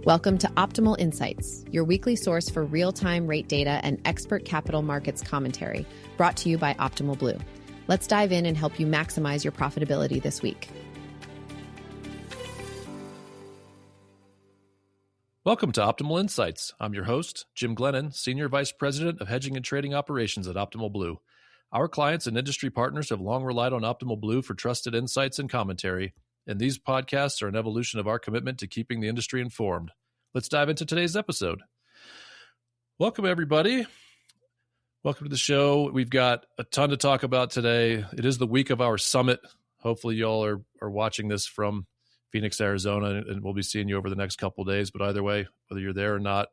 Welcome to Optimal Insights, your weekly source for real-time rate data and expert capital markets commentary, brought to you by Optimal Blue. Let's dive in and help you maximize your profitability this week. Welcome to Optimal Insights. I'm your host, Jim Glennon, Senior Vice President of Hedging and Trading Operations at Optimal Blue. Our clients and industry partners have long relied on Optimal Blue for trusted insights and commentary, and these podcasts are an evolution of our commitment to keeping the industry informed. Let's dive into today's episode. Welcome, everybody. Welcome to the show. We've got a ton to talk about today. It is the week of our summit. Hopefully, y'all are watching this from Phoenix, Arizona, and we'll be seeing you over the next couple of days. But either way, whether you're there or not,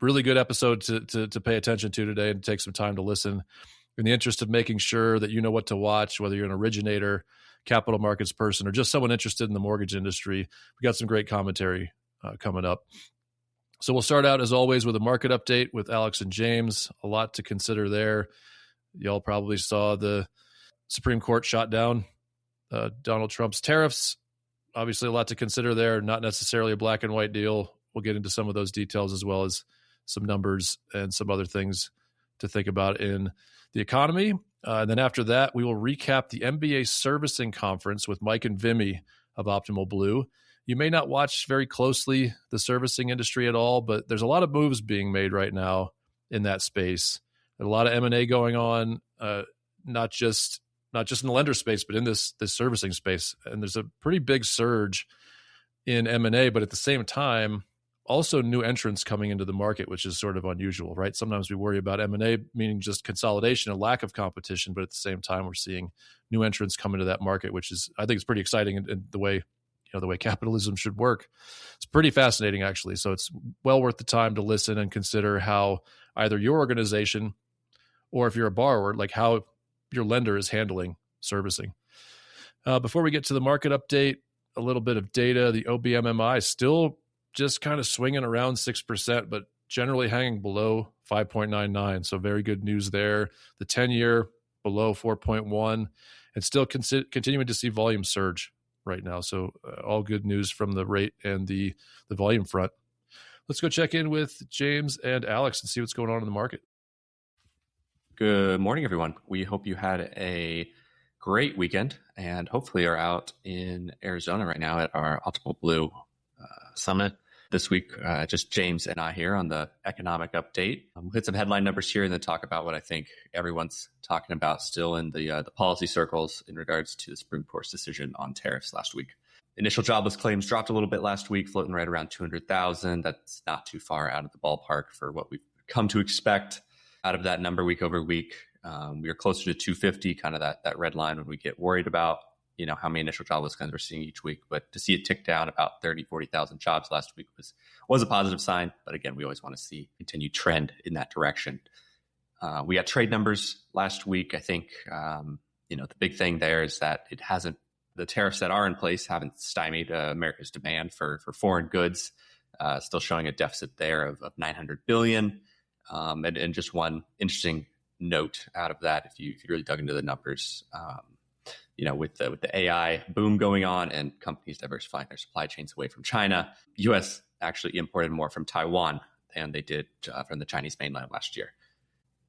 really good episode to pay attention to today and take some time to listen in the interest of making sure that you know what to watch, whether you're an originator, capital markets person, or just someone interested in the mortgage industry. We got some great commentary coming up. So we'll start out, as always, with a market update with Alex and James. A lot to consider there. Y'all probably saw the Supreme Court shot down Donald Trump's tariffs. Obviously, a lot to consider there. Not necessarily a black and white deal. We'll get into some of those details as well as some numbers and some other things to think about in the economy. And then after that, we will recap the MBA Servicing Conference with Mike and Vimi of Optimal Blue. You may not watch very closely the servicing industry at all, but there's a lot of moves being made right now in that space. There's a lot of M&A going on, not just in the lender space, but in this servicing space. And there's a pretty big surge in M&A, but at the same time, also new entrants coming into the market, which is sort of unusual, right? Sometimes we worry about M&A meaning just consolidation and lack of competition, but at the same time, we're seeing new entrants come into that market, which is, I think, it's pretty exciting in the way, the way capitalism should work. It's pretty fascinating, actually. So it's well worth the time to listen and consider how either your organization, or if you're a borrower, like how your lender is handling servicing. Before we get to the market update, a little bit of data. The OBMMI is still just kind of swinging around 6%, but generally hanging below 5.99. So very good news there. The 10-year below 4.1, and still continuing to see volume surge right now. So all good news from the rate and the volume front. Let's go check in with James and Alex and see what's going on in the market. Good morning, everyone. We hope you had a great weekend and hopefully are out in Arizona right now at our Optimal Blue Summit. This week, just James and I here on the economic update. We'll hit some headline numbers here and then talk about what I think everyone's talking about still in the policy circles in regards to the Supreme Court's decision on tariffs last week. Initial jobless claims dropped a little bit last week, floating right around 200,000. That's not too far out of the ballpark for what we've come to expect out of that number week over week. We are closer to 250, kind of that red line when we get worried about how many initial jobless claims we're seeing each week. But to see it tick down about 30, 40,000 jobs last week was a positive sign. But again, we always want to see continued trend in that direction. We got trade numbers last week. I think, the big thing there is that the tariffs that are in place haven't stymied America's demand for foreign goods, still showing a deficit there of 900 billion. And just one interesting note out of that, if you really dug into the numbers, with the AI boom going on and companies diversifying their supply chains away from China, U.S. actually imported more from Taiwan than they did from the Chinese mainland last year.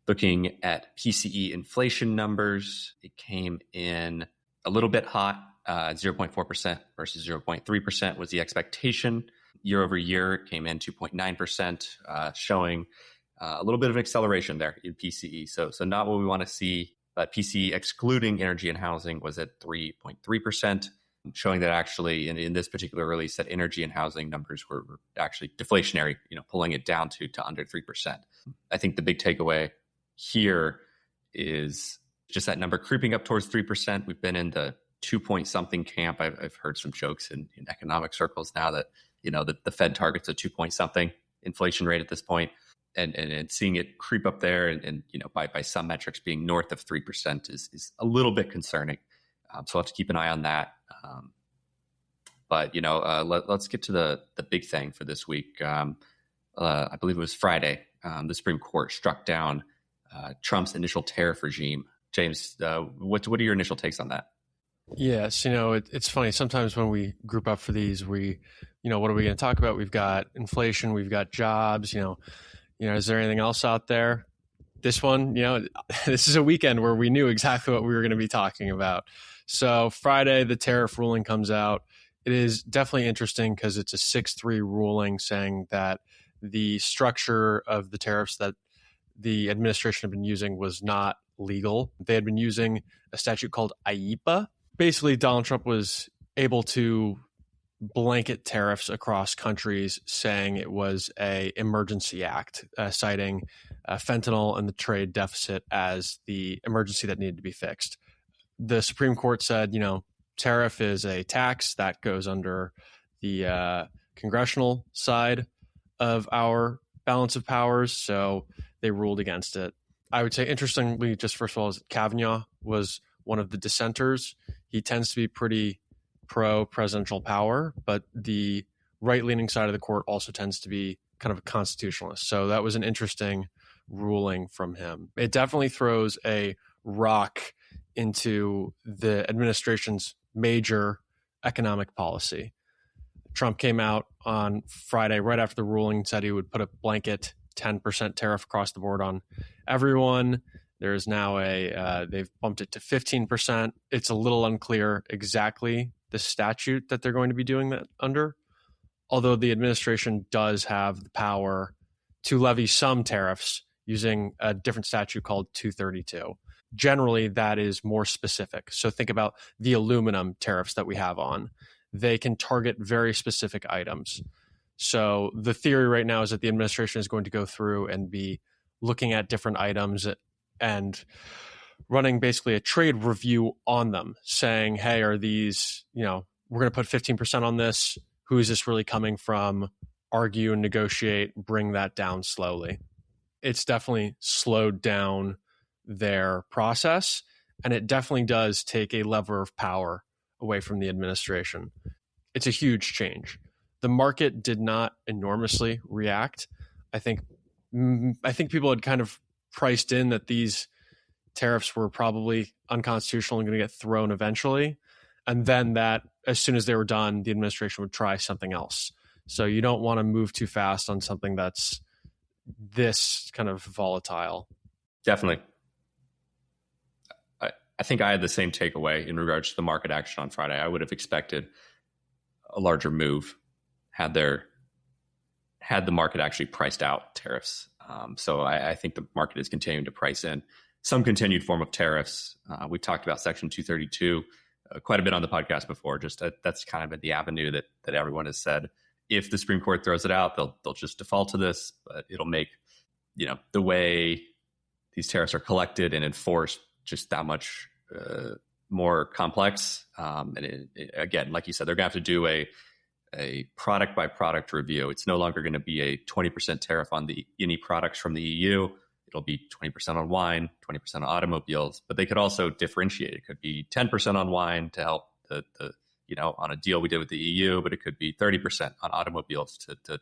Looking at PCE inflation numbers, it came in a little bit hot, 0.4% versus 0.3% was the expectation. Year over year, it came in 2.9%, showing a little bit of an acceleration there in PCE. So not what we want to see. But PCE excluding energy and housing was at 3.3%, showing that actually in this particular release that energy and housing numbers were actually deflationary, pulling it down to under 3%. I think the big takeaway here is just that number creeping up towards 3%. We've been in the 2-point-something camp. I've heard some jokes in economic circles now that, the Fed targets a 2-point-something inflation rate at this point. And seeing it creep up there and by some metrics being north of 3% is a little bit concerning. So we'll have to keep an eye on that. But let's get to the big thing for this week. I believe it was Friday. The Supreme Court struck down Trump's initial tariff regime. James, what are your initial takes on that? Yes, it's funny. Sometimes when we group up for these, what are we going to talk about? We've got inflation, we've got jobs. Is there anything else out there? This one, this is a weekend where we knew exactly what we were going to be talking about. So Friday, the tariff ruling comes out. It is definitely interesting because it's a 6-3 ruling saying that the structure of the tariffs that the administration had been using was not legal. They had been using a statute called IEEPA. Basically, Donald Trump was able to blanket tariffs across countries, saying it was a emergency act, citing fentanyl and the trade deficit as the emergency that needed to be fixed. The Supreme Court said, tariff is a tax that goes under the congressional side of our balance of powers, so they ruled against it. I would say, interestingly, just first of all, is Kavanaugh was one of the dissenters. He tends to be pretty pro-presidential power, but the right-leaning side of the court also tends to be kind of a constitutionalist. So that was an interesting ruling from him. It definitely throws a rock into the administration's major economic policy. Trump came out on Friday right after the ruling, said he would put a blanket 10% tariff across the board on everyone. There's now they've bumped it to 15%. It's a little unclear exactly the statute that they're going to be doing that under, although the administration does have the power to levy some tariffs using a different statute called 232. Generally, that is more specific. So think about the aluminum tariffs that we have on. They can target very specific items. So the theory right now is that the administration is going to go through and be looking at different items and running basically a trade review on them, saying, hey, are these, we're going to put 15% on this. Who is this really coming from? Argue and negotiate, bring that down slowly. It's definitely slowed down their process, and it definitely does take a lever of power away from the administration. It's a huge change. The market did not enormously react. I think people had kind of priced in that these tariffs were probably unconstitutional and going to get thrown eventually. And then that, as soon as they were done, the administration would try something else. So you don't want to move too fast on something that's this kind of volatile. Definitely. I think I had the same takeaway in regards to the market action on Friday. I would have expected a larger move had the market actually priced out tariffs. So I think the market is continuing to price in some continued form of tariffs. We've talked about Section 232 quite a bit on the podcast before. Just that's kind of the avenue that everyone has said. If the Supreme Court throws it out, they'll just default to this, but it'll make the way these tariffs are collected and enforced just that much more complex. And again, like you said, they're going to have to do a product by product review. It's no longer going to be a 20% tariff on any products from the EU. It'll be 20% on wine, 20% on automobiles, but they could also differentiate. It could be 10% on wine to help on a deal we did with the EU, but it could be 30% on automobiles to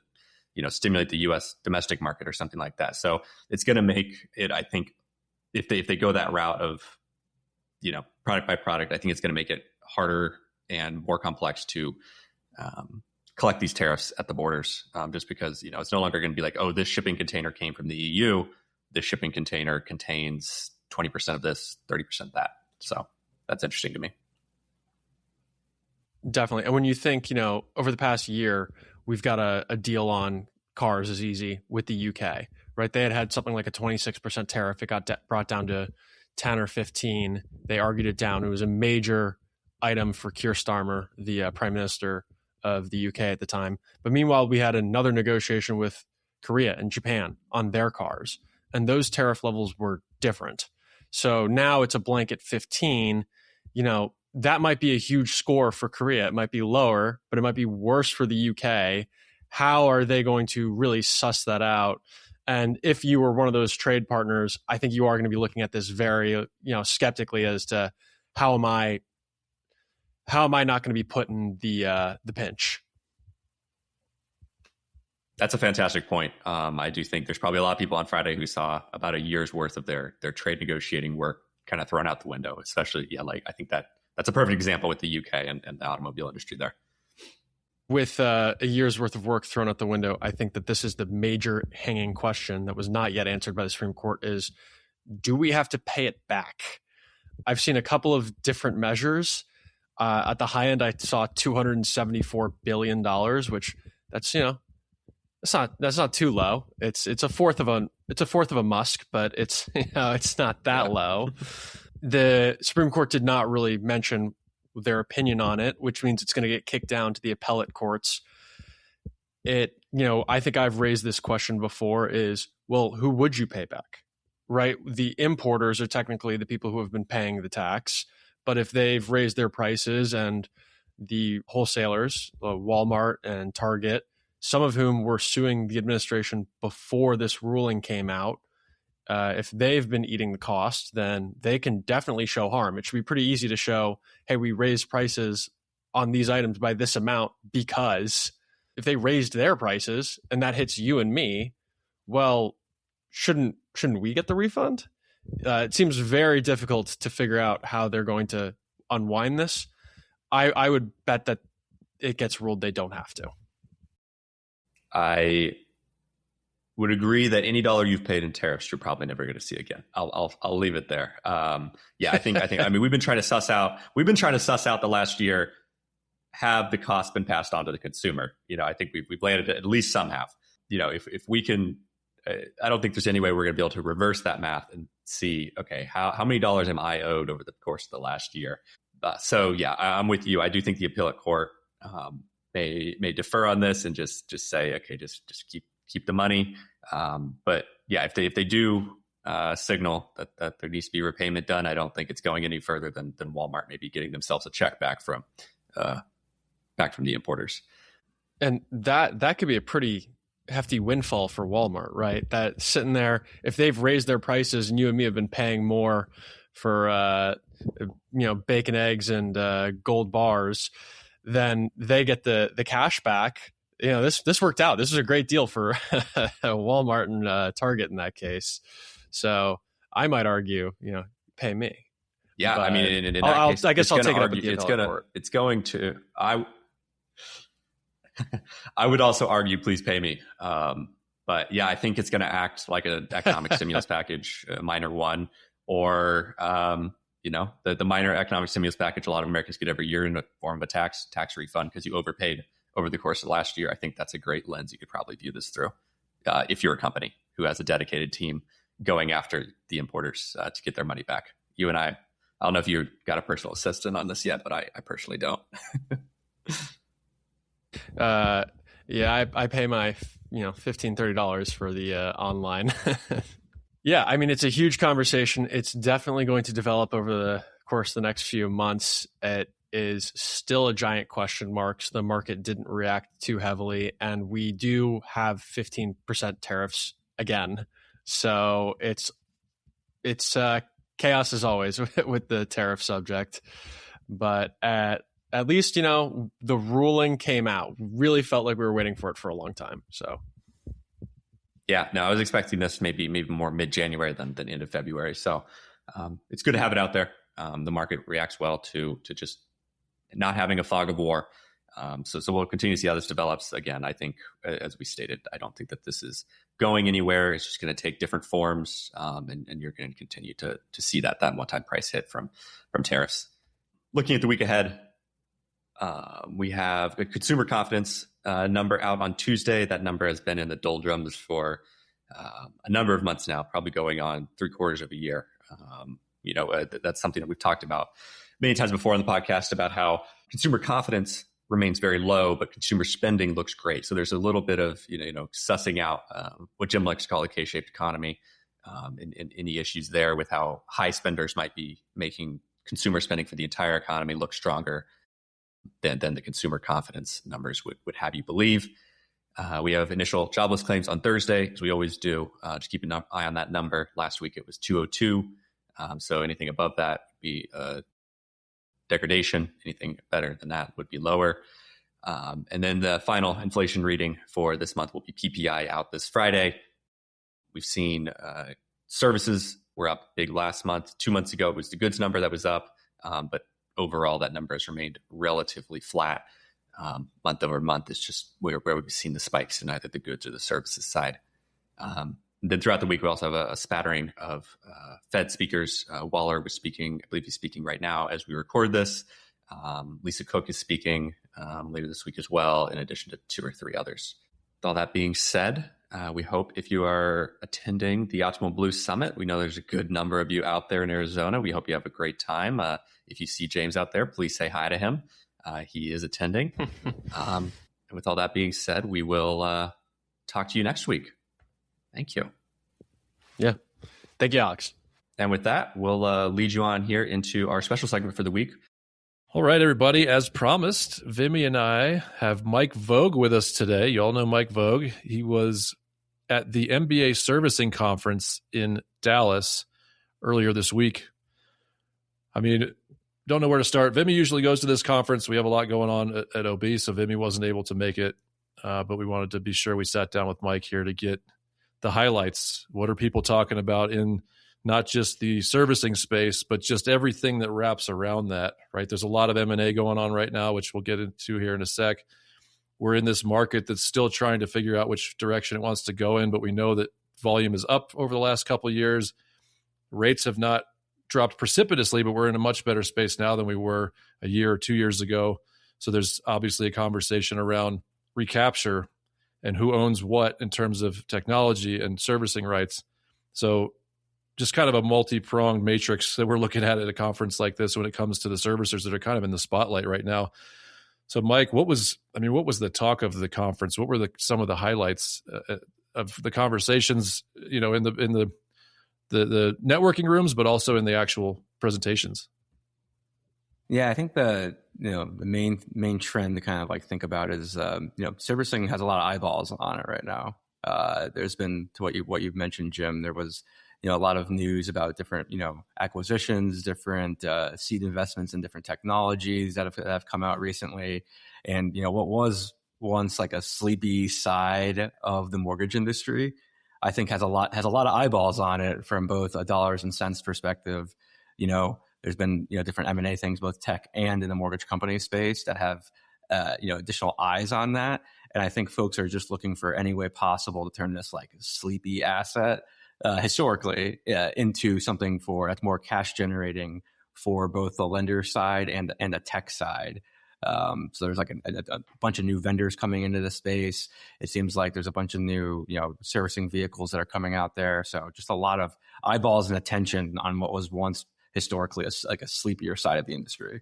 stimulate the U.S. domestic market or something like that. So it's going to make it, I think, if they go that route of, product by product, I think it's going to make it harder and more complex to collect these tariffs at the borders, just because, it's no longer going to be like, oh, this shipping container came from the EU. This shipping container contains 20% of this, 30% that. So that's interesting to me. Definitely. And when you think, over the past year, we've got a deal on cars is easy with the UK, right? They had something like a 26% tariff. It got brought down to 10 or 15. They argued it down. It was a major item for Keir Starmer, the prime minister of the UK at the time. But meanwhile, we had another negotiation with Korea and Japan on their cars, and those tariff levels were different. So now it's a blanket 15. That might be a huge score for Korea. It might be lower, but it might be worse for the UK. How are they going to really suss that out? And if you were one of those trade partners, I think you are going to be looking at this very, skeptically as to how am I not going to be put in the pinch? That's a fantastic point. I do think there's probably a lot of people on Friday who saw about a year's worth of their trade negotiating work kind of thrown out the window, especially, I think that that's a perfect example with the UK and the automobile industry there. With a year's worth of work thrown out the window, I think that this is the major hanging question that was not yet answered by the Supreme Court is, do we have to pay it back? I've seen a couple of different measures. At the high end, I saw $274 billion, which that's that's not too low. It's a fourth of a Musk, but it's it's not that low. The Supreme Court did not really mention their opinion on it, which means it's going to get kicked down to the appellate courts. I think I've raised this question before is, well, who would you pay back? Right? The importers are technically the people who have been paying the tax, but if they've raised their prices and the wholesalers, Walmart and Target, some of whom were suing the administration before this ruling came out, if they've been eating the cost, then they can definitely show harm. It should be pretty easy to show, hey, we raised prices on these items by this amount because if they raised their prices and that hits you and me, well, shouldn't we get the refund? It seems very difficult to figure out how they're going to unwind this. I would bet that it gets ruled they don't have to. I would agree that any dollar you've paid in tariffs, you're probably never going to see again. I'll leave it there. I think. I mean, we've been trying to suss out the last year. Have the cost been passed on to the consumer? I think we've landed it. At least some have. If we can, I don't think there's any way we're going to be able to reverse that math and see, okay, how many dollars am I owed over the course of the last year? I'm with you. I do think the appellate court may defer on this and just say, okay, just keep the money. But yeah, if they do signal that there needs to be repayment done, I don't think it's going any further than Walmart maybe getting themselves a check back from the importers. And that could be a pretty hefty windfall for Walmart, right? That sitting there, if they've raised their prices and you and me have been paying more for bacon, eggs, and gold bars, then they get the cash back. This worked out. This is a great deal for Walmart and Target in that case. So I might argue, pay me. Yeah, but I mean, in that case, I guess I'll take it up with it's going to. I would also argue, please pay me. But yeah, I think it's going to act like an economic stimulus package, minor one, or the minor economic stimulus package a lot of Americans get every year in the form of a tax refund because you overpaid over the course of last year. I think that's a great lens you could probably view this through if you're a company who has a dedicated team going after the importers to get their money back. You and I don't know if you got a personal assistant on this yet, but I personally don't. I pay my $15-$30 for the online. Yeah, I mean, it's a huge conversation. It's definitely going to develop over the course of the next few months. It is still a giant question mark. So the market didn't react too heavily, and we do have 15% tariffs again. So it's chaos as always with the tariff subject. But at least, the ruling came out. Really felt like we were waiting for it for a long time. So yeah, no, I was expecting this maybe more mid-January than end of February. So it's good to have it out there. The market reacts well to just not having a fog of war. So we'll continue to see how this develops. Again, I think, as we stated, I don't think that this is going anywhere. It's just going to take different forms, and you're going to continue to see that one-time price hit from tariffs. Looking at the week ahead, we have a consumer confidence number out on Tuesday. That number has been in the doldrums for a number of months now, probably going on 3/4 of a year. That's something that we've talked about many times before on the podcast about how consumer confidence remains very low, but consumer spending looks great. So there's a little bit of, sussing out what Jim likes to call a K-shaped economy, and any issues there with how high spenders might be making consumer spending for the entire economy look stronger than the consumer confidence numbers would have you believe. We have initial jobless claims on Thursday, as we always do. Just keep an eye on that number. Last week it was 202. So anything above that would be degradation. Anything better than that would be lower. And then the final inflation reading for this month will be PPI out this Friday. We've seen services were up big last month. 2 months ago, it was the goods number that was up. But overall, that number has remained relatively flat month over month. It's just where we've seen the spikes in either the goods or the services side. Then throughout the week, we also have a spattering of Fed speakers. Waller was speaking, I believe he's speaking right now as we record this. Lisa Cook is speaking later this week as well, in addition to 2 or 3 others. With all that being said, we hope if you are attending the Optimal Blue Summit, we know there's a good number of you out there in Arizona. We hope you have a great time. If you see James out there, please say hi to him. He is attending. And with all that being said, we will talk to you next week. Thank you. Yeah. Thank you, Alex. And with that, we'll lead you on here into our special segment for the week. All right, everybody. As promised, Vimi and I have Mike Vough with us today. You all know Mike Vough. He was at the MBA Servicing Conference in Dallas earlier this week. I mean, don't know where to start. Vimi usually goes to this conference. We have a lot going on at OB, so Vimi wasn't able to make it. But we wanted to be sure we sat down with Mike here to get the highlights. What are people talking about in not just the servicing space, but just everything that wraps around that, right? There's a lot of M&A going on right now, which we'll get into here in a sec. We're in this market that's still trying to figure out which direction it wants to go in, but we know that volume is up over the last couple of years. Rates have not dropped precipitously, but we're in a much better space now than we were a year or 2 years ago. So there's obviously a conversation around recapture and who owns what in terms of technology and servicing rights. So just kind of a multi-pronged matrix that we're looking at a conference like this when it comes to the servicers that are kind of in the spotlight right now. So Mike, what was the talk of the conference? What were some of the highlights of the conversations, in the networking rooms, but also in the actual presentations? Yeah, I think the main trend to kind of like think about is servicing has a lot of eyeballs on it right now. There's been, to what you've mentioned, Jim, there was a lot of news about different acquisitions, different seed investments in different technologies that have come out recently, and what was once like a sleepy side of the mortgage industry, I think has a lot of eyeballs on it from both a dollars and cents perspective. There's been different M&A things, both tech and in the mortgage company space, that have additional eyes on that. And I think folks are just looking for any way possible to turn this like sleepy asset historically into something that's more cash generating for both the lender side and the tech side. So there's like a bunch of new vendors coming into the space. It seems like there's a bunch of new servicing vehicles that are coming out there. So just a lot of eyeballs and attention on what was once historically like a sleepier side of the industry.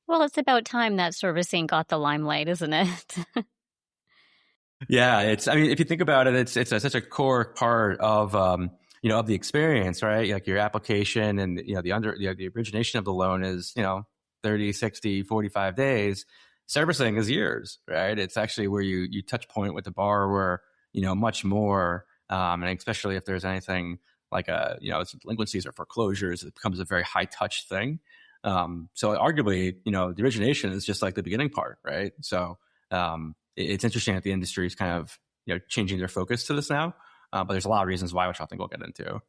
Well, it's about time that servicing got the limelight, isn't it? Yeah, if you think about it, it's such a core part of of the experience, right? Like your application and the origination of the loan is 30, 60, 45 days. Servicing is years, right? It's actually where you touch point with the borrower, much more, and especially if there's anything like delinquencies or foreclosures, it becomes a very high touch thing. So arguably, the origination is just like the beginning part, right? So it's interesting that the industry is kind of changing their focus to this now, but there's a lot of reasons why, which I think we'll get into.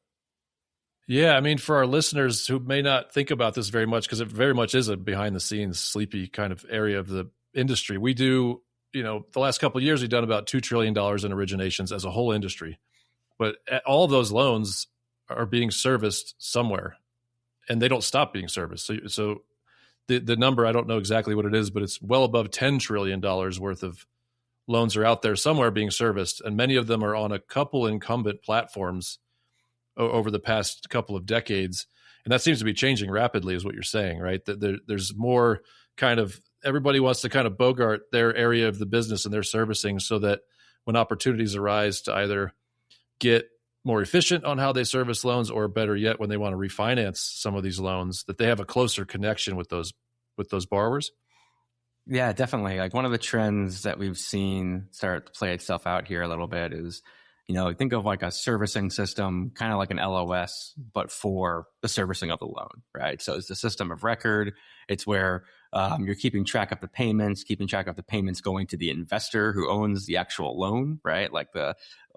Yeah, I mean, for our listeners who may not think about this very much, because it very much is a behind the scenes, sleepy kind of area of the industry. We do, the last couple of years, we've done about $2 trillion in originations as a whole industry, but all of those loans are being serviced somewhere, and they don't stop being serviced. So the number, I don't know exactly what it is, but it's well above $10 trillion worth of loans are out there somewhere being serviced, and many of them are on a couple incumbent platforms over the past couple of decades. And that seems to be changing rapidly, is what you're saying, right? That there's more kind of, everybody wants to kind of bogart their area of the business and their servicing so that when opportunities arise to either get more efficient on how they service loans, or better yet, when they want to refinance some of these loans, that they have a closer connection with those borrowers. Yeah, definitely. Like one of the trends that we've seen start to play itself out here a little bit is, think of like a servicing system, kind of like an LOS, but for the servicing of the loan, right? So it's the system of record. It's where you're keeping track of the payments going to the investor who owns the actual loan, right? Like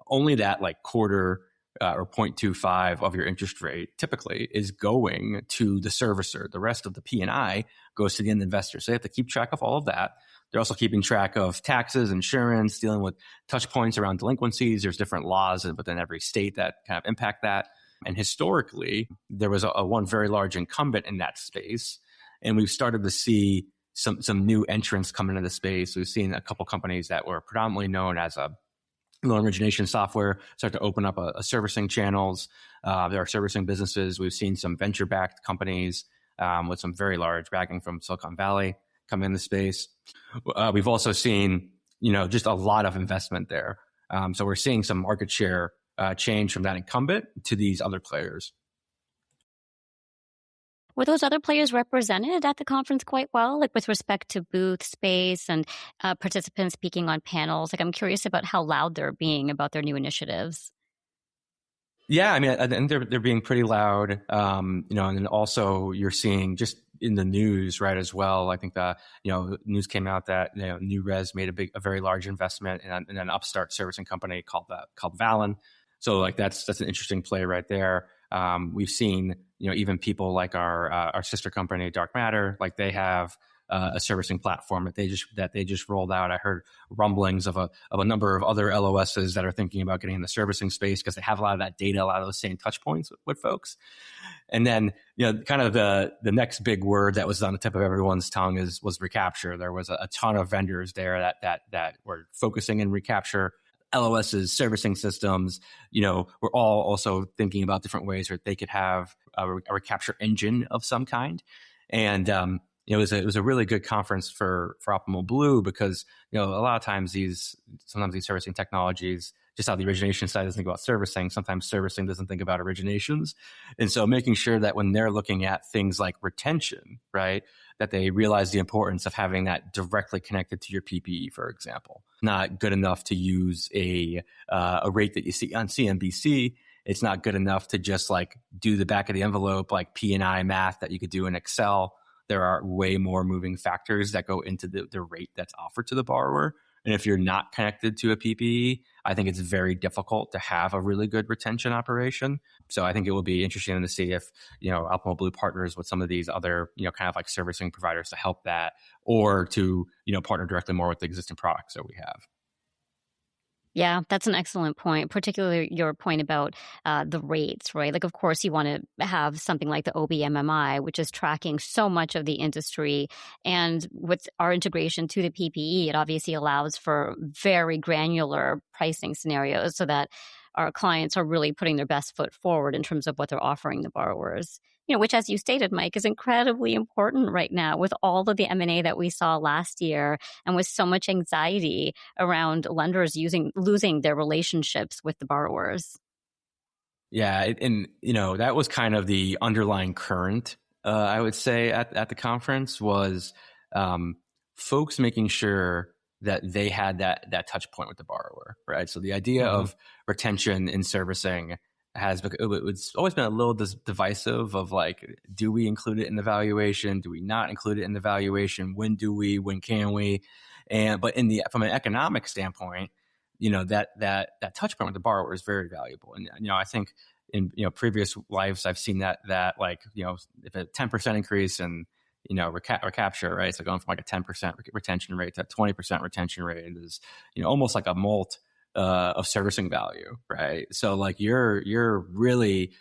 only that like quarter or 0.25 of your interest rate typically is going to the servicer. The rest of the P&I goes to the end investor. So they have to keep track of all of that. They're also keeping track of taxes, insurance, dealing with touch points around delinquencies. There's different laws within every state that kind of impact that. And historically, there was a one very large incumbent in that space. And we've started to see some new entrants come into the space. We've seen a couple companies that were predominantly known as a loan origination software start to open up a servicing channels. There are servicing businesses. We've seen some venture-backed companies with some very large backing from Silicon Valley come in the space. We've also seen, just a lot of investment there. So we're seeing some market share change from that incumbent to these other players. Were those other players represented at the conference quite well, like with respect to booth space and participants speaking on panels? Like, I'm curious about how loud they're being about their new initiatives. Yeah, I mean, I think they're being pretty loud, and then also you're seeing just in the news, right, as well. I think the news came out that New Res made a very large investment in an upstart servicing company called Vallon. So like that's an interesting play right there. We've seen even people like our sister company Dark Matter, like they have a servicing platform that they just rolled out. I heard rumblings of a number of other LOSs that are thinking about getting in the servicing space because they have a lot of that data, a lot of those same touch points with folks. And then kind of the next big word that was on the tip of everyone's tongue was Recapture. There was a ton of vendors there that were focusing in Recapture. LOS's servicing systems, we're all also thinking about different ways where they could have a recapture engine of some kind. And it was a really good conference for Optimal Blue because a lot of times sometimes these servicing technologies, just how the origination side doesn't think about servicing, sometimes servicing doesn't think about originations. And so making sure that when they're looking at things like retention, right, that they realize the importance of having that directly connected to your PPE, for example. Not good enough to use a rate that you see on CNBC. It's not good enough to just like do the back of the envelope, like P&I math that you could do in Excel. There are way more moving factors that go into the rate that's offered to the borrower. And if you're not connected to a PPE, I think it's very difficult to have a really good retention operation. So I think it will be interesting to see if, Optimal Blue partners with some of these other, kind of like servicing providers to help that, or to, partner directly more with the existing products that we have. Yeah, that's an excellent point, particularly your point about the rates, right? Like, of course, you want to have something like the OBMMI, which is tracking so much of the industry. And with our integration to the PPE, it obviously allows for very granular pricing scenarios so that our clients are really putting their best foot forward in terms of what they're offering the borrowers. Which, as you stated, Mike, is incredibly important right now with all of the M&A that we saw last year and with so much anxiety around lenders losing their relationships with the borrowers. Yeah, and that was kind of the underlying current, I would say, at the conference was folks making sure that they had that touch point with the borrower, right? So the idea of retention in servicing it's always been a little divisive of like, do we include it in the valuation? Do we not include it in the valuation? When do we? When can we? But from an economic standpoint, that touch point with the borrower is very valuable. And I think in previous lives I've seen that like if a 10% increase in recapture, right? So going from like a 10% retention rate to a 20% retention rate is almost like a molt of servicing value, right? So like you're really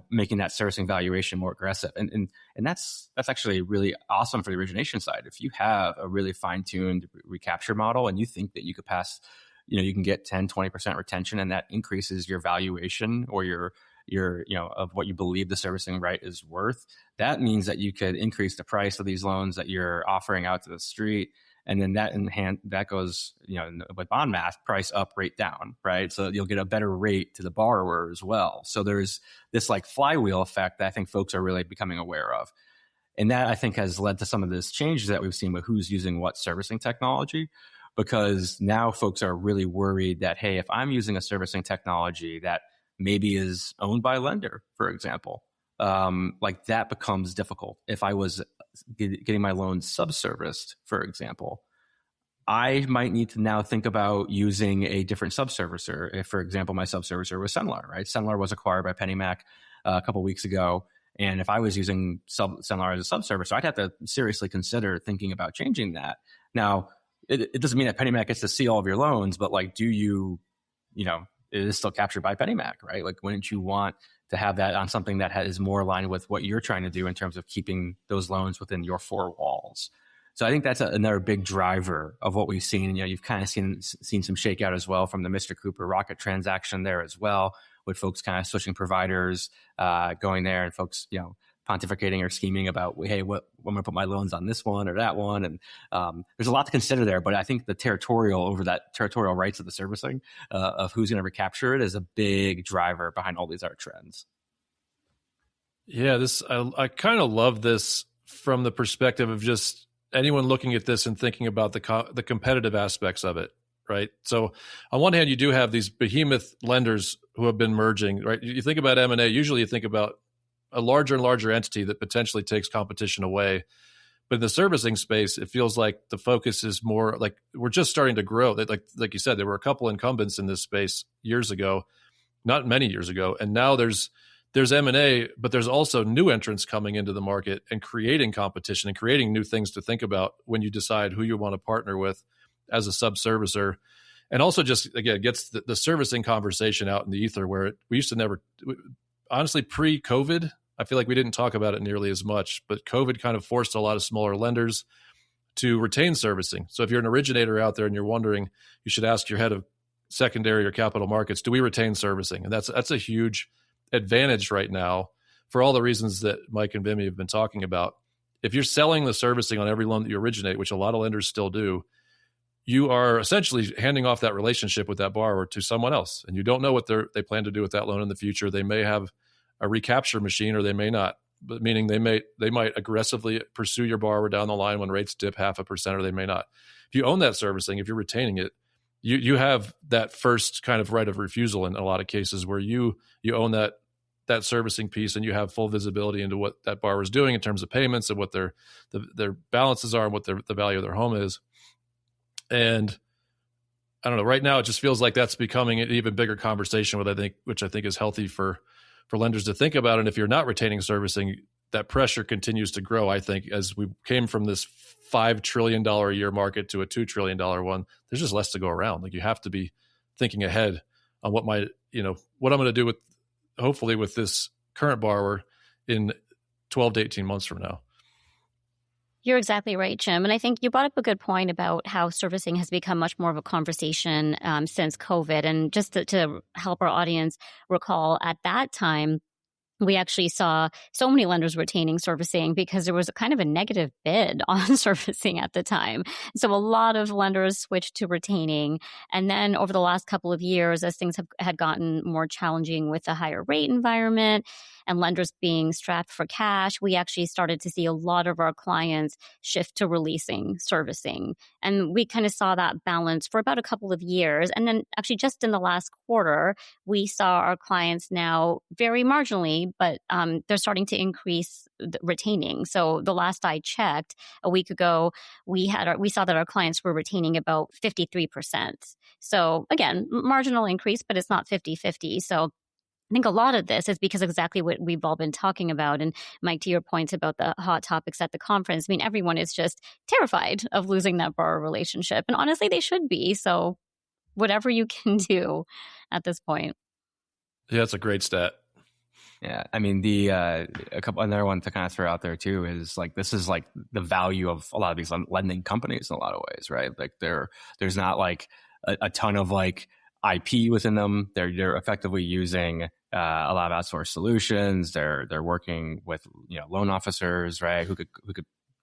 making that servicing valuation more aggressive, and that's actually really awesome for the origination side. If you have a really fine-tuned recapture model and you think that you could pass, you can get 10-20% retention, and that increases your valuation or your of what you believe the servicing right is worth, that means that you could increase the price of these loans that you're offering out to the street. And then that goes, with bond math, price up, rate down, right? So you'll get a better rate to the borrower as well. So there's this like flywheel effect that I think folks are really becoming aware of. And that I think has led to some of this changes that we've seen with who's using what servicing technology, because now folks are really worried that, hey, if I'm using a servicing technology that maybe is owned by a lender, for example, like that becomes difficult. If I was getting my loan subserviced, for example, I might need to now think about using a different subservicer. If, for example, my subservicer was Cenlar, right? Cenlar was acquired by PennyMac a couple of weeks ago. And if I was using Cenlar as a subservicer, I'd have to seriously consider thinking about changing that. Now, it doesn't mean that PennyMac gets to see all of your loans, but like, do you, it is still captured by PennyMac, right? Like, wouldn't you want to have that on something that is more aligned with what you're trying to do in terms of keeping those loans within your four walls? So I think that's another big driver of what we've seen. You've kind of seen some shakeout as well from the Mr. Cooper Rocket transaction there as well, with folks kind of switching providers, going there, and folks, pontificating or scheming about, hey, I'm going to put my loans on this one or that one. And there's a lot to consider there. But I think the territorial rights of the servicing of who's going to recapture it is a big driver behind all these other trends. Yeah, I kind of love this from the perspective of just anyone looking at this and thinking about the competitive aspects of it, right? So on one hand, you do have these behemoth lenders who have been merging, right? You think about M&A, usually you think about a larger and larger entity that potentially takes competition away. But in the servicing space, it feels like the focus is more like we're just starting to grow. Like you said, there were a couple incumbents in this space years ago, not many years ago. And now there's M&A, but there's also new entrants coming into the market and creating competition and creating new things to think about when you decide who you want to partner with as a sub-servicer. And also just, again, gets the servicing conversation out in the ether where we used to never, honestly, pre-COVID, I feel like we didn't talk about it nearly as much, but COVID kind of forced a lot of smaller lenders to retain servicing. So if you're an originator out there and you're wondering, you should ask your head of secondary or capital markets, do we retain servicing? And that's a huge advantage right now for all the reasons that Mike and Vimy have been talking about. If you're selling the servicing on every loan that you originate, which a lot of lenders still do, you are essentially handing off that relationship with that borrower to someone else. And you don't know what they plan to do with that loan in the future. They may have a recapture machine or they may not, but meaning they might aggressively pursue your borrower down the line when rates dip 0.5%, or they may not. If you own that servicing, if you're retaining it, you have that first kind of right of refusal in a lot of cases where you own that servicing piece and you have full visibility into what that borrower is doing in terms of payments and what their balances are and what the value of their home is. And I don't know, right now it just feels like that's becoming an even bigger conversation, which I think is healthy for lenders to think about. And if you're not retaining servicing, that pressure continues to grow, I think, as we came from this $5 trillion a year market to a $2 trillion one. There's just less to go around. Like, you have to be thinking ahead on what I'm going to do hopefully with this current borrower in 12 to 18 months from now. You're exactly right, Jim. And I think you brought up a good point about how servicing has become much more of a conversation since COVID. And just to help our audience recall, at that time, we actually saw so many lenders retaining servicing because there was kind of a negative bid on servicing at the time. So a lot of lenders switched to retaining. And then over the last couple of years, as things had gotten more challenging with the higher rate environment and lenders being strapped for cash, we actually started to see a lot of our clients shift to releasing servicing. And we kind of saw that balance for about a couple of years. And then actually just in the last quarter, we saw our clients now very marginally, but they're starting to increase retaining. So the last I checked a week ago, we saw that our clients were retaining about 53%. So again, marginal increase, but it's not 50-50. So I think a lot of this is because of exactly what we've all been talking about. And Mike, to your points about the hot topics at the conference, I mean, everyone is just terrified of losing that borrower relationship. And honestly, they should be. So whatever you can do at this point. Yeah, that's a great stat. Yeah, I mean, another one to kind of throw out there too is like, this is like the value of a lot of these lending companies in a lot of ways, right? Like there's not like a ton of like IP within them. They're effectively using a lot of outsourced solutions. They're working with loan officers, right? Who could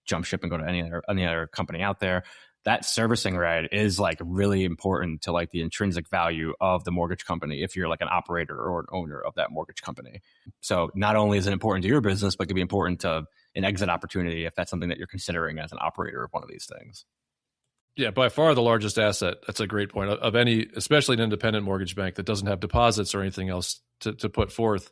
jump ship and go to any other company out there. That servicing right is like really important to like the intrinsic value of the mortgage company if you're like an operator or an owner of that mortgage company. So not only is it important to your business, but it could be important to an exit opportunity if that's something that you're considering as an operator of one of these things. Yeah, by far the largest asset. That's a great point of any, especially an independent mortgage bank that doesn't have deposits or anything else to put forth.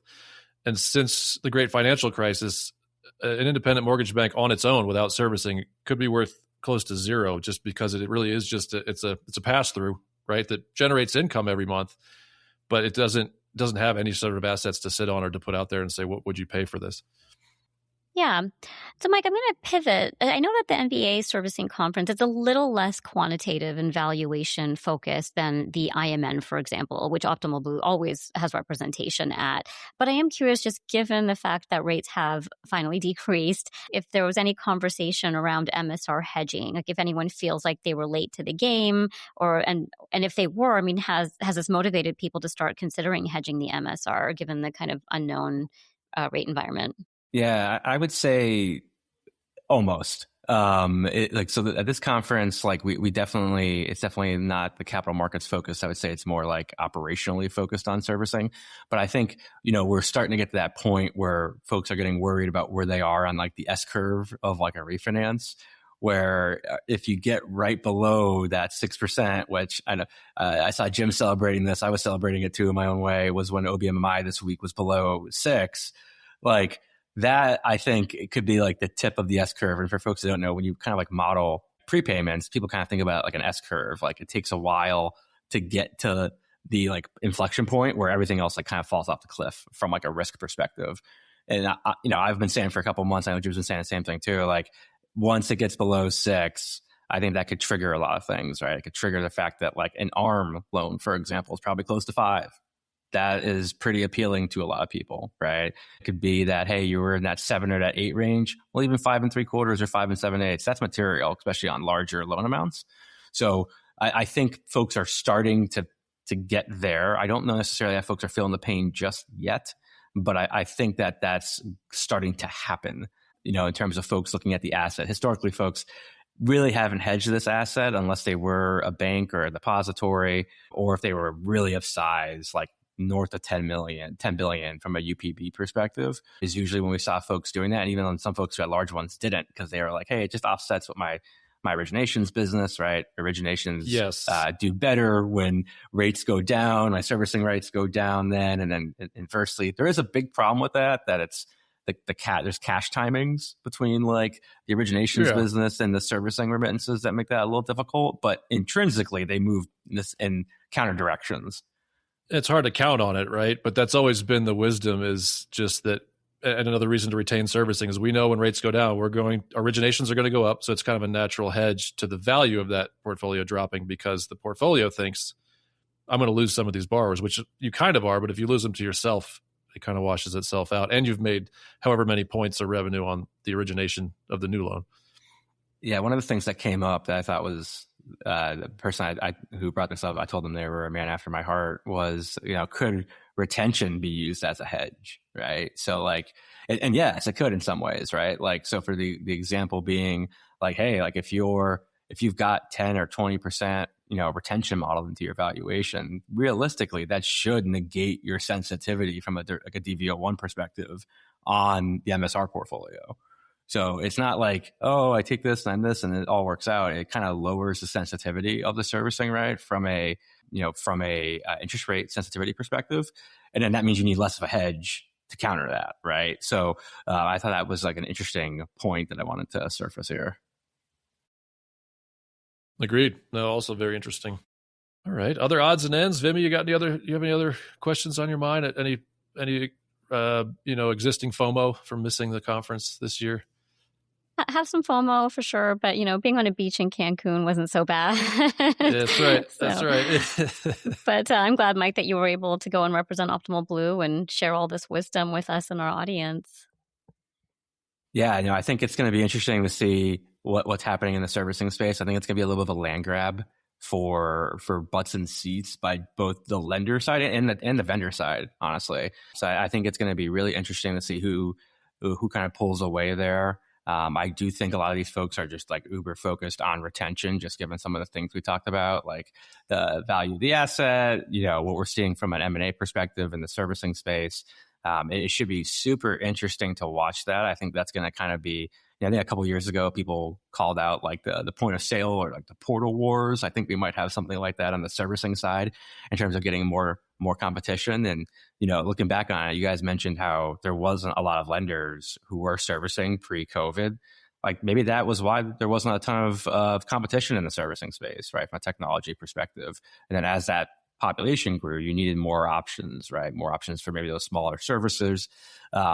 And since the great financial crisis, an independent mortgage bank on its own without servicing could be worth close to zero, just because it really is just it's a pass through, right? That generates income every month, but it doesn't have any sort of assets to sit on or to put out there and say, what would you pay for this? Yeah. So, Mike, I'm going to pivot. I know that the MBA Servicing Conference is a little less quantitative and valuation focused than the IMN, for example, which Optimal Blue always has representation at. But I am curious, just given the fact that rates have finally decreased, if there was any conversation around MSR hedging, like if anyone feels like they were late to the game, and if they were, I mean, has this motivated people to start considering hedging the MSR given the kind of unknown rate environment? Yeah, I would say almost. At this conference, like we definitely, it's definitely not the capital markets focused. I would say it's more like operationally focused on servicing. But I think, we're starting to get to that point where folks are getting worried about where they are on like the S curve of like a refinance, where if you get right below that 6%, which I know, I saw Jim celebrating this, I was celebrating it too in my own way, was when OBMMI this week was below 6, like, that I think it could be like the tip of the S curve. And for folks that don't know, when you kind of like model prepayments, people kind of think about like an S curve. Like it takes a while to get to the like inflection point where everything else like kind of falls off the cliff from like a risk perspective. And I've been saying for a couple of months, I know Jim's been saying the same thing too. Like once it gets below 6, I think that could trigger a lot of things, right? It could trigger the fact that like an ARM loan, for example, is probably close to 5. That is pretty appealing to a lot of people, right? It could be that, hey, you were in that 7 or that 8 range. Well, even 5 3/4 or 5 7/8, that's material, especially on larger loan amounts. So I think folks are starting to get there. I don't know necessarily that folks are feeling the pain just yet, but I think that that's starting to happen, in terms of folks looking at the asset. Historically, folks really haven't hedged this asset unless they were a bank or a depository, or if they were really of size, like north of 10 billion from a UPB perspective is usually when we saw folks doing that. And even on some folks who had large ones didn't, because they were like, hey, it just offsets what my originations business, right? Originations do better when rates go down, my servicing rates go down then. And then inversely, there is a big problem with that it's there's cash timings between like the originations business and the servicing remittances that make that a little difficult, but intrinsically they move in counter directions. It's hard to count on it, right? But that's always been the wisdom, is just that. And another reason to retain servicing is we know when rates go down, originations are going to go up. So it's kind of a natural hedge to the value of that portfolio dropping, because the portfolio thinks I'm going to lose some of these borrowers, which you kind of are. But if you lose them to yourself, it kind of washes itself out. And you've made however many points of revenue on the origination of the new loan. Yeah. One of the things that came up that I thought was, the person who brought this up, I told them they were a man after my heart, was, could retention be used as a hedge, right? So like, and yes, it could in some ways, right? Like, so for the example being like, hey, like if you've got 10 or 20%, retention modeled into your valuation, realistically, that should negate your sensitivity from a DV01 perspective on the MSR portfolio. So it's not like, oh, I take this and this and it all works out. It kind of lowers the sensitivity of the servicing, right? From a interest rate sensitivity perspective. And then that means you need less of a hedge to counter that, right? So I thought that was like an interesting point that I wanted to surface here. Agreed. No, also very interesting. All right. Other odds and ends. Vimi, you have any other questions on your mind? Any existing FOMO from missing the conference this year? Have some FOMO for sure, but being on a beach in Cancun wasn't so bad. That's right. That's right. But I'm glad, Mike, that you were able to go and represent Optimal Blue and share all this wisdom with us and our audience. Yeah, I think it's going to be interesting to see what's happening in the servicing space. I think it's going to be a little bit of a land grab for butts and seats by both the lender side and the vendor side, honestly. So I think it's going to be really interesting to see who kind of pulls away there. I do think a lot of these folks are just like uber focused on retention, just given some of the things we talked about, like the value of the asset, what we're seeing from an M&A perspective in the servicing space. It should be super interesting to watch that. I think that's going to kind of be, I think a couple of years ago, people called out like the point of sale or like the portal wars. I think we might have something like that on the servicing side in terms of getting more competition. And, looking back on it, you guys mentioned how there wasn't a lot of lenders who were servicing pre-COVID. like maybe that was why there wasn't a ton of competition in the servicing space, right, from a technology perspective. And then as that population grew, you needed more options, right? More options for maybe those smaller servicers.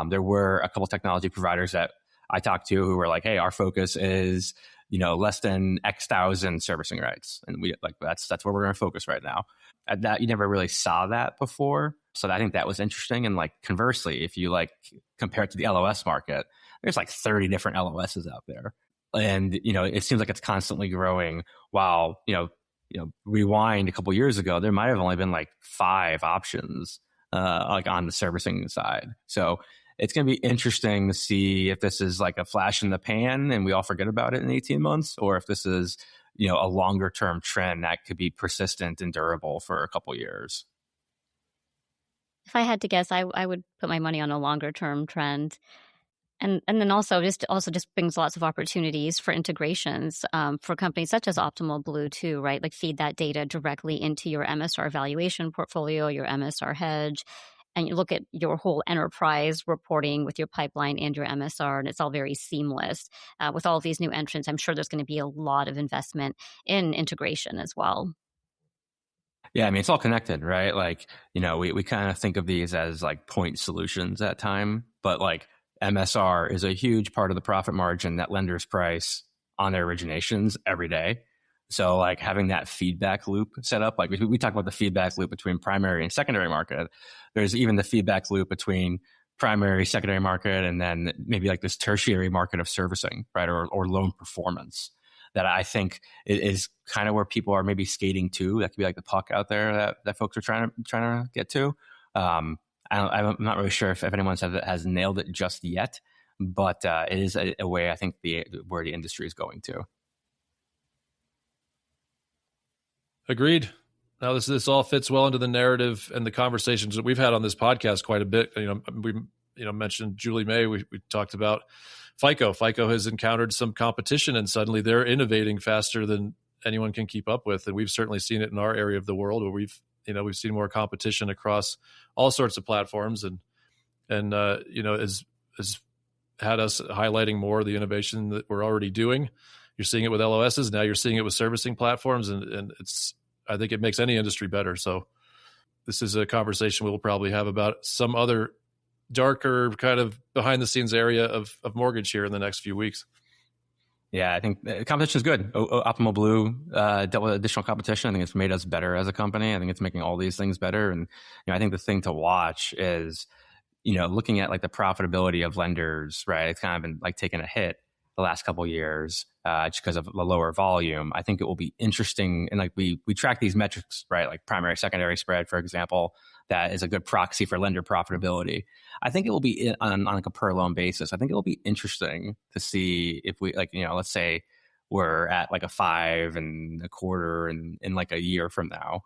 There were a couple technology providers that I talked to who were like, hey, our focus is, less than X thousand servicing rights. And we like, that's where we're going to focus right now. And that you never really saw that before. So I think that was interesting. And like conversely, if you like compare it to the LOS market, there's like 30 different LOSs out there. And, it seems like it's constantly growing while, rewind a couple of years ago, there might have only been like 5 options like on the servicing side. So it's going to be interesting to see if this is like a flash in the pan and we all forget about it in 18 months, or if this is, a longer term trend that could be persistent and durable for a couple of years. If I had to guess, I would put my money on a longer term trend. And then also just brings lots of opportunities for integrations for companies such as Optimal Blue too, right? Like feed that data directly into your MSR valuation portfolio, your MSR hedge, and you look at your whole enterprise reporting with your pipeline and your MSR, and it's all very seamless. With all of these new entrants, I'm sure there's going to be a lot of investment in integration as well. Yeah, I mean, it's all connected, right? Like, we kind of think of these as like point solutions at time, but like MSR is a huge part of the profit margin that lenders price on their originations every day. So like having that feedback loop set up, like we talk about the feedback loop between primary and secondary market. There's even the feedback loop between primary, secondary market, and then maybe like this tertiary market of servicing, right? Or loan performance that I think is kind of where people are maybe skating to. That could be like the puck out there that folks are trying to get to. I'm not really sure if anyone has nailed it just yet, but it is a way I think where the industry is going to. Agreed. Now this all fits well into the narrative and the conversations that we've had on this podcast quite a bit. We mentioned Julie May. We talked about FICO. FICO has encountered some competition, and suddenly they're innovating faster than anyone can keep up with. And we've certainly seen it in our area of the world where we've seen more competition across all sorts of platforms, and has had us highlighting more of the innovation that we're already doing. You're seeing it with LOSs. Now you're seeing it with servicing platforms, and I think it makes any industry better. So this is a conversation we'll probably have about some other darker kind of behind the scenes area of mortgage here in the next few weeks. Yeah, I think competition is good. Optimal Blue dealt with additional competition. I think it's made us better as a company. I think it's making all these things better. And I think the thing to watch is, looking at like the profitability of lenders, right? It's kind of been like taking a hit the last couple of years just because of the lower volume. I think it will be interesting. And like we track these metrics, right? Like primary, secondary spread, for example, that is a good proxy for lender profitability. I think it will be on like a per loan basis. I think it will be interesting to see if we let's say we're at like a 5.25 in like a year from now.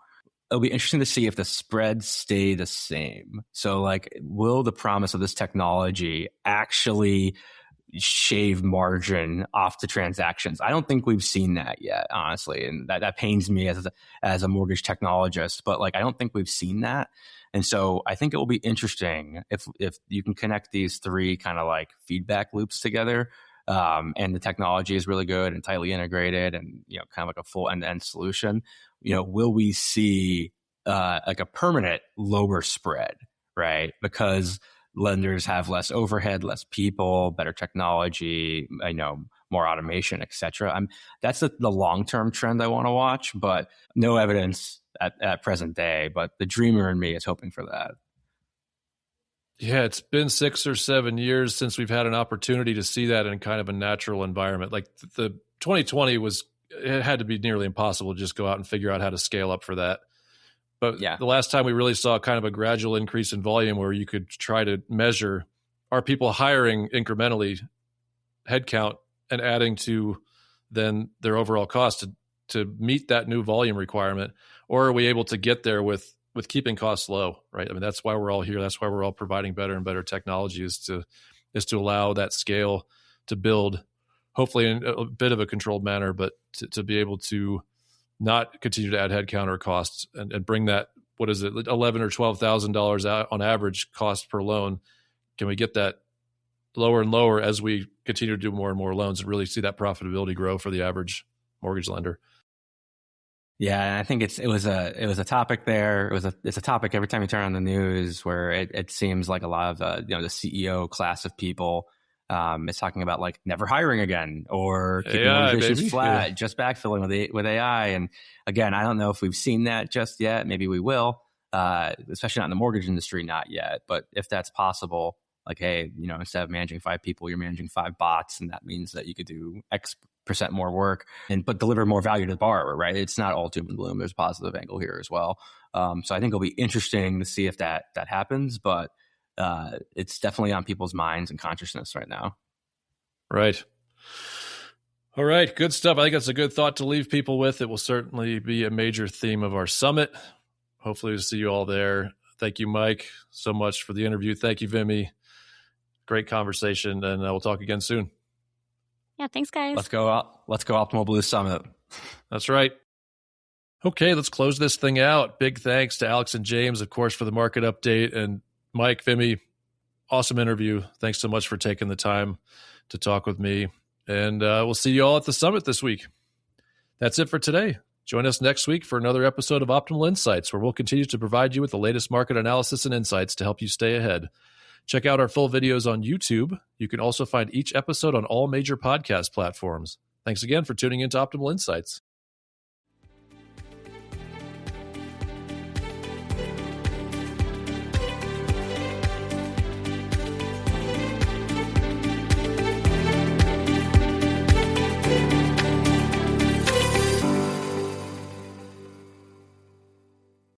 It'll be interesting to see if the spreads stay the same. So like, will the promise of this technology actually shave margin off the transactions? I don't think we've seen that yet, honestly. And that pains me as a mortgage technologist, but like, I don't think we've seen that. And so I think it will be interesting if you can connect these 3 kind of like feedback loops together. And the technology is really good and tightly integrated and, kind of like a full end-to-end solution. Will we see like a permanent lower spread, right? Because lenders have less overhead, less people, better technology, more automation, et cetera. That's the long-term trend I want to watch, but no evidence at present day. But the dreamer in me is hoping for that. Yeah, it's been 6 or 7 years since we've had an opportunity to see that in kind of a natural environment. Like the 2020 it had to be nearly impossible to just go out and figure out how to scale up for that. But yeah, the last time we really saw kind of a gradual increase in volume where you could try to measure, are people hiring incrementally headcount and adding to then their overall cost to meet that new volume requirement? Or are we able to get there with keeping costs low, right? I mean, that's why we're all here. That's why we're all providing better and better technology is to allow that scale to build, hopefully in a bit of a controlled manner, but to be able to not continue to add headcount or costs and bring that, what is it, $11,000 or $12,000 out on average cost per loan? Can we get that lower and lower as we continue to do more and more loans and really see that profitability grow for the average mortgage lender. Yeah, and I think it was a topic there. It's a topic every time you turn on the news where it seems like a lot of the CEO class of people is talking about like never hiring again or keeping organizations flat, just backfilling with AI. And again, I don't know if we've seen that just yet. Maybe we will, especially not in the mortgage industry, not yet. But if that's possible, like, hey, instead of managing 5 people, you're managing 5 bots, and that means that you could do X% more work but deliver more value to the borrower, right? It's not all doom and gloom. There's a positive angle here as well. So I think it'll be interesting to see if that happens, but it's definitely on people's minds and consciousness right now. Right. All right. Good stuff. I think that's a good thought to leave people with. It will certainly be a major theme of our summit. Hopefully we'll see you all there. Thank you, Mike, so much for the interview. Thank you, Vimi. Great conversation, and we'll talk again soon. Yeah, thanks, guys. Let's go Optimal Blue Summit. That's right. Okay, let's close this thing out. Big thanks to Alex and James, of course, for the market update. And Mike, Vimi, awesome interview. Thanks so much for taking the time to talk with me. And we'll see you all at the summit this week. That's it for today. Join us next week for another episode of Optimal Insights, where we'll continue to provide you with the latest market analysis and insights to help you stay ahead. Check out our full videos on YouTube. You can also find each episode on all major podcast platforms. Thanks again for tuning into Optimal Insights.